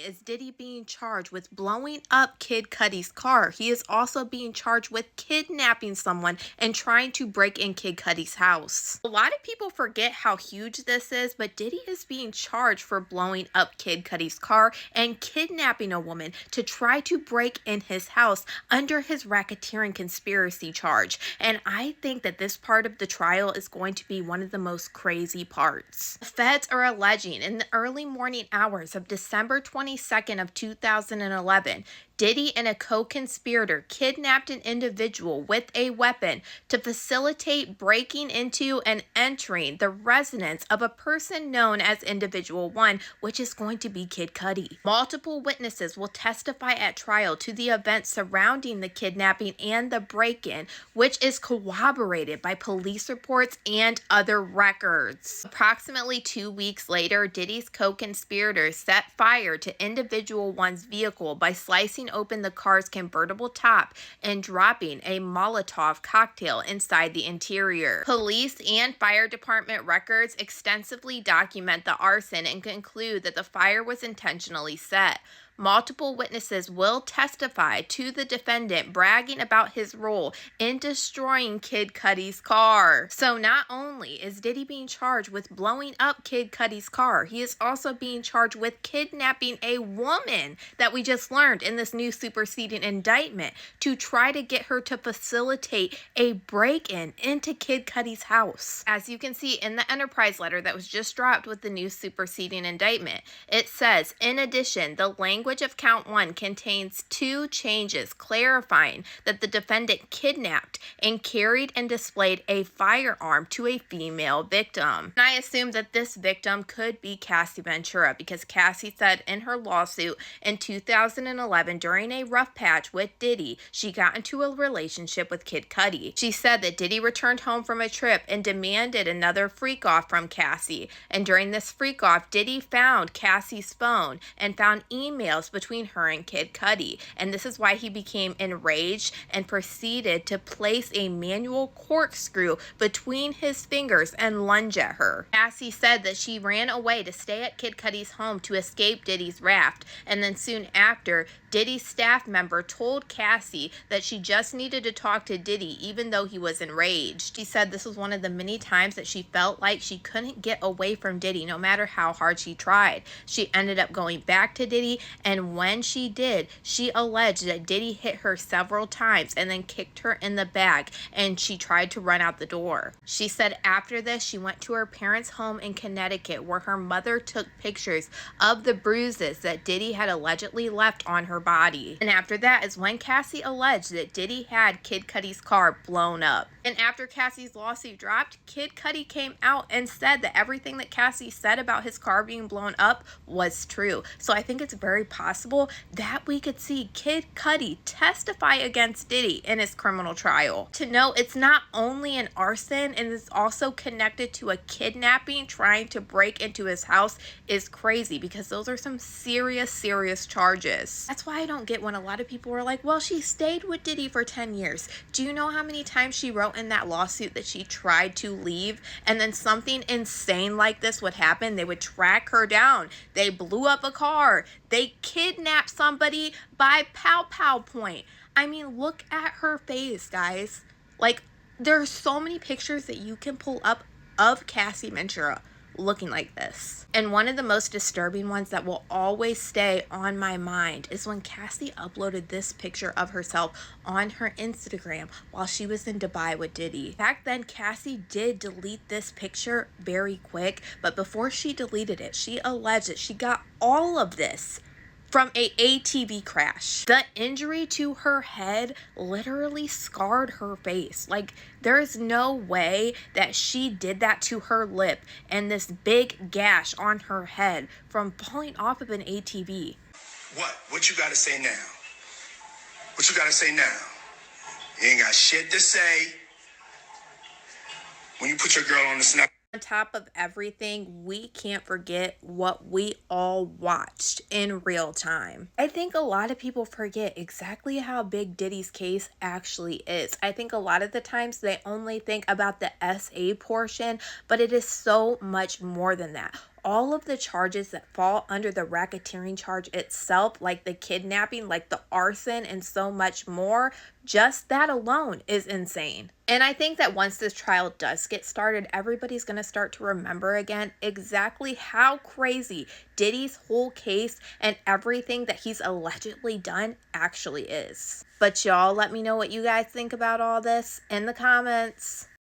is Diddy being charged with blowing up Kid Cudi's car. He is also being charged with kidnapping someone and trying to break in Kid Cudi's house. A lot of people forget how huge this is, but Diddy is being charged for blowing up Kid Cudi's car and kidnapping a woman to try to break in his house under his racketeering conspiracy charge. And I think that this part of the trial is going to be one of the most crazy parts. The feds are alleging in the early morning hours of December 22nd of 2011, Diddy and a co-conspirator kidnapped an individual with a weapon to facilitate breaking into and entering the residence of a person known as Individual 1, which is going to be Kid Cudi. Multiple witnesses will testify at trial to the events surrounding the kidnapping and the break-in, which is corroborated by police reports and other records. Approximately 2 weeks later, Diddy's co-conspirators set fire to Individual 1's vehicle by slicing open the car's convertible top and dropping a Molotov cocktail inside the interior. Police and fire department records extensively document the arson and conclude that the fire was intentionally set. Multiple witnesses will testify to the defendant bragging about his role in destroying Kid Cudi's car. So not only is Diddy being charged with blowing up Kid Cudi's car, he is also being charged with kidnapping a woman that we just learned in this new superseding indictment to try to get her to facilitate a break-in into Kid Cudi's house. As you can see in the Enterprise letter that was just dropped with the new superseding indictment, it says, in addition, the language of count 1 contains 2 changes clarifying that the defendant kidnapped and carried and displayed a firearm to a female victim. And I assume that this victim could be Cassie Ventura because Cassie said in her lawsuit in 2011 during a rough patch with Diddy, she got into a relationship with Kid Cudi. She said that Diddy returned home from a trip and demanded another freak off from Cassie. And during this freak off, Diddy found Cassie's phone and found emails between her and Kid Cudi, and this is why he became enraged and proceeded to place a manual corkscrew between his fingers and lunge at her. Cassie said that she ran away to stay at Kid Cudi's home to escape Diddy's wrath, and then soon after, Diddy's staff member told Cassie that she just needed to talk to Diddy even though he was enraged. She said this was one of the many times that she felt like she couldn't get away from Diddy no matter how hard she tried. She ended up going back to Diddy, and when she did, she alleged that Diddy hit her several times and then kicked her in the back, and she tried to run out the door. She said after this, she went to her parents' home in Connecticut where her mother took pictures of the bruises that Diddy had allegedly left on her body. And after that is when Cassie alleged that Diddy had Kid Cudi's car blown up. And after Cassie's lawsuit dropped, Kid Cudi came out and said that everything that Cassie said about his car being blown up was true. So I think it's very possible that we could see Kid Cudi testify against Diddy in his criminal trial. To know it's not only an arson and it's also connected to a kidnapping trying to break into his house is crazy because those are some serious charges. That's why I don't get when a lot of people are like, well, she stayed with Diddy for 10 years. Do you know how many times she wrote in that lawsuit that she tried to leave and then something insane like this would happen? They would track her down. They blew up a car. They kidnapped somebody by pow point. I mean, look at her face, guys. Like, there are so many pictures that you can pull up of Cassie Ventura looking like this. And one of the most disturbing ones that will always stay on my mind is when Cassie uploaded this picture of herself on her Instagram while she was in Dubai with Diddy. Back then, Cassie did delete this picture very quick, but before she deleted it, she alleged that she got all of this from a ATV crash. The injury to her head literally scarred her face. Like, there is no way that she did that to her lip and this big gash on her head from falling off of an ATV. What you gotta say now? What you gotta say now? You ain't got shit to say. When you put your girl on the snap. On top of everything, we can't forget what we all watched in real time. I think a lot of people forget exactly how big Diddy's case actually is. I think a lot of the times they only think about the SA portion, but it is so much more than that. all of the charges that fall under the racketeering charge itself, like the kidnapping, like the arson, and so much more, just that alone is insane. And I think that once this trial does get started, everybody's going to start to remember again exactly how crazy Diddy's whole case and everything that he's allegedly done actually is. But y'all, let me know what you guys think about all this in the comments.